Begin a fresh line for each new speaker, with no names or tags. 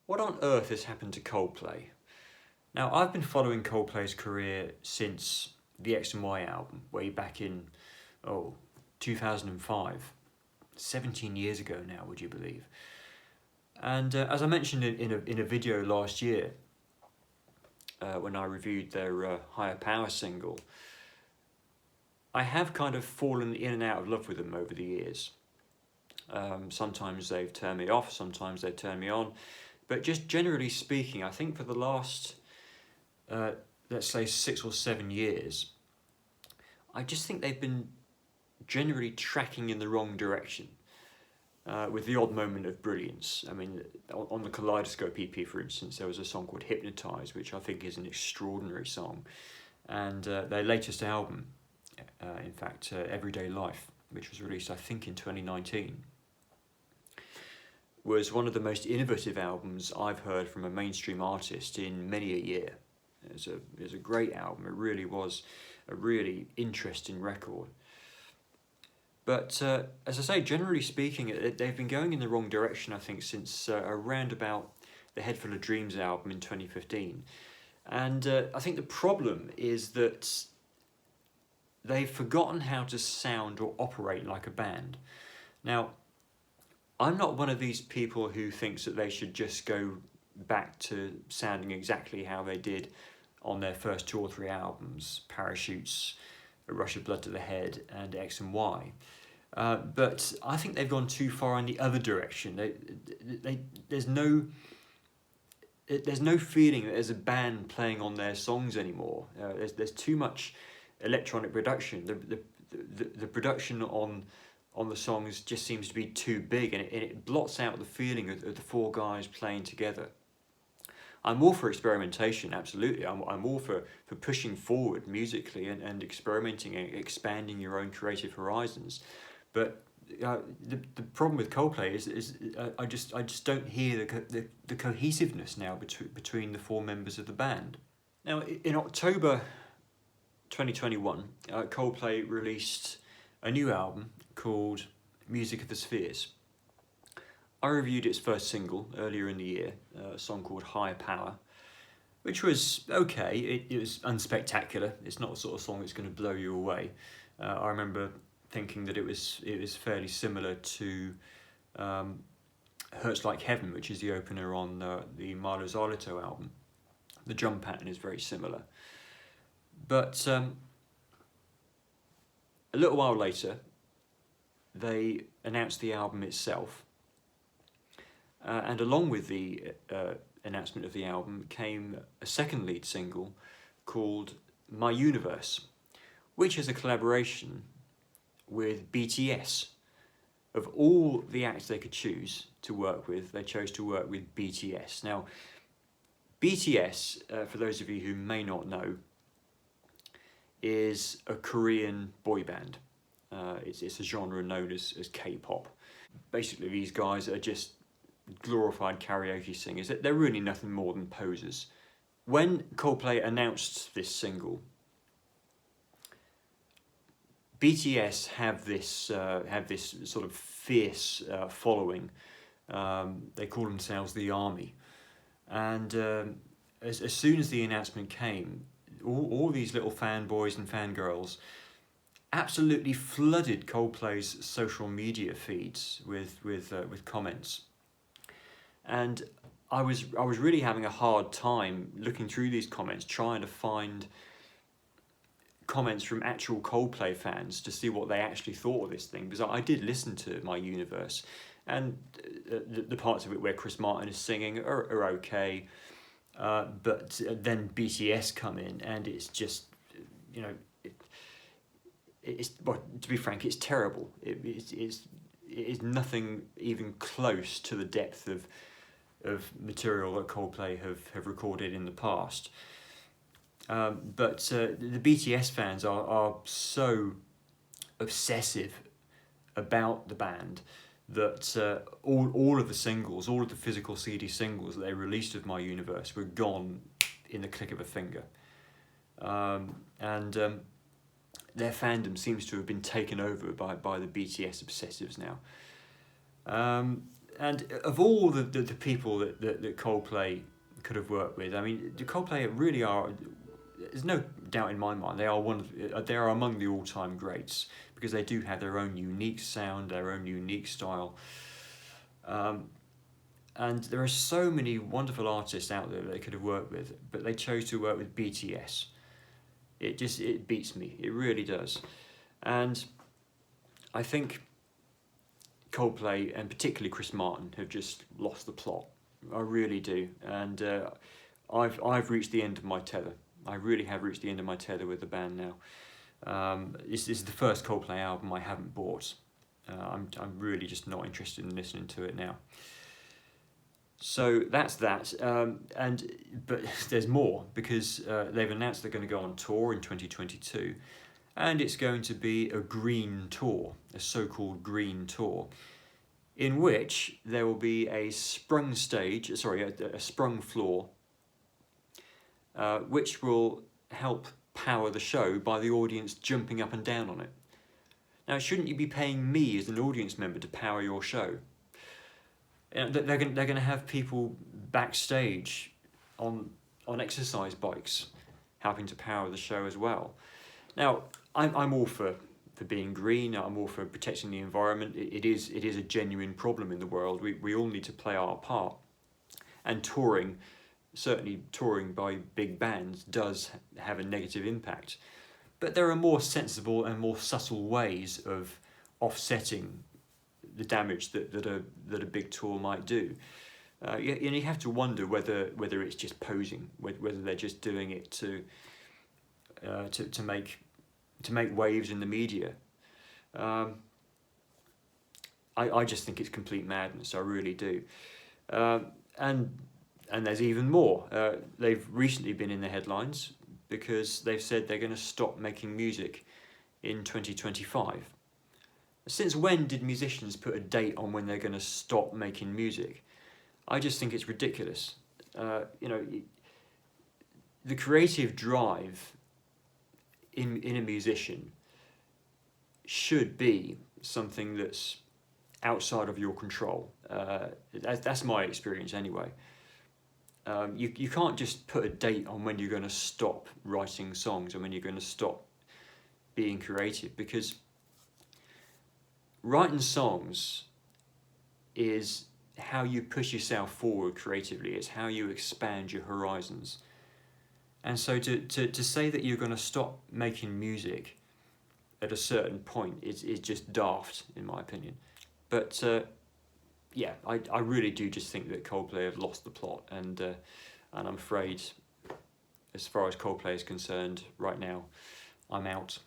What on earth has happened to Coldplay? Now, I've been following Coldplay's career since the X and Y album, way back in, 2005. 17 years ago now, would you believe? And as I mentioned in a video last year, when I reviewed their Higher Power single, I have kind of fallen in and out of love with them over the years. Sometimes they've turned me off, sometimes they've turned me on. But just generally speaking, I think for the last, let's say 6 or 7 years, I just think they've been generally tracking in the wrong direction, with the odd moment of brilliance. I mean, on the Kaleidoscope EP, for instance, there was a song called Hypnotise, which I think is an extraordinary song. And their latest album, in fact, Everyday Life, which was released, I think, in 2019, was one of the most innovative albums I've heard from a mainstream artist in many a year. It was a great album. It really was a really interesting record. But as I say, generally speaking, they've been going in the wrong direction, I think, since around about the Head Full of Dreams album in 2015. And I think the problem is that they've forgotten how to sound or operate like a band. Now, I'm not one of these people who thinks that they should just go back to sounding exactly how they did on their first 2 or 3 albums, Parachutes, A Rush of Blood to the Head, and X and Y. But I think they've gone too far in the other direction. There's no feeling that there's a band playing on their songs anymore. There's too much electronic production. The production on the songs just seems to be too big, and it blots out the feeling of the 4 guys playing together. I'm all for experimentation, absolutely. I'm all for pushing forward musically and experimenting and expanding your own creative horizons. But the problem with Coldplay is I just don't hear the cohesiveness now between the 4 members of the band. Now, in October 2021, Coldplay released a new album called Music of the Spheres. I reviewed its first single earlier in the year, a song called Higher Power, which was okay. It was unspectacular. It's not the sort of song that's going to blow you away. I remember thinking that it was fairly similar to Hurts Like Heaven, which is the opener on the Milo Xyloto album. The drum pattern is very similar. But a little while later, they announced the album itself. And along with the announcement of the album came a second lead single called My Universe, which is a collaboration with BTS. Of all the acts they could choose to work with, they chose to work with BTS. Now, BTS, for those of you who may not know, is a Korean boy band. It's a genre known as K-pop. Basically, these guys are just glorified karaoke singers. They're really nothing more than posers. When Coldplay announced this single, BTS have this sort of fierce following. They call themselves the Army, and as soon as the announcement came, all these little fanboys and fangirls absolutely flooded Coldplay's social media feeds with comments. And I was really having a hard time looking through these comments, trying to find comments from actual Coldplay fans to see what they actually thought of this thing, because I did listen to My Universe, and the parts of it where Chris Martin is singing are okay, but then BTS come in, and it's just, well, to be frank, it's terrible. It is nothing even close to the depth of material that Coldplay have recorded in the past. But the BTS fans are so obsessive about the band that all of the singles, all of the physical CD singles that they released of My Universe were gone in the click of a finger. Their fandom seems to have been taken over by the BTS obsessives now. And of all the people that Coldplay could have worked with, I mean, the Coldplay really are. There's no doubt in my mind they are among the all-time greats, because they do have their own unique sound, their own unique style. And there are so many wonderful artists out there that they could have worked with, but they chose to work with BTS. It beats me. It really does. And I think Coldplay, and particularly Chris Martin, have just lost the plot. I really do. And I've reached the end of my tether. I really have reached the end of my tether with the band now. This is the first Coldplay album I haven't bought. I'm really just not interested in listening to it now. So that's that. But there's more, because they've announced they're going to go on tour in 2022, and it's going to be a green tour, a so-called green tour, in which there will be a sprung stage, a sprung floor, which will help power the show by the audience jumping up and down on it. Now, shouldn't you be paying me as an audience member to power your show? They're going to have people backstage on exercise bikes helping to power the show as well. Now, I'm all for being green. I'm all for protecting the environment. It is a genuine problem in the world. We all need to play our part. And certainly touring by big bands does have a negative impact. But there are more sensible and more subtle ways of offsetting the damage that a big tour might do. You have to wonder whether it's just posing, whether they're just doing it to make waves in the media. I just think it's complete madness. I really do. And there's even more. They've recently been in the headlines because they've said they're going to stop making music in 2025. Since when did musicians put a date on when they're going to stop making music? I just think it's ridiculous. The creative drive in a musician should be something that's outside of your control. That's my experience anyway. You can't just put a date on when you're going to stop writing songs and when you're going to stop being creative, because writing songs is how you push yourself forward creatively. It's how you expand your horizons. And so to say that you're going to stop making music at a certain point is just daft, in my opinion. But yeah, I really do just think that Coldplay have lost the plot, and I'm afraid, as far as Coldplay is concerned, right now, I'm out.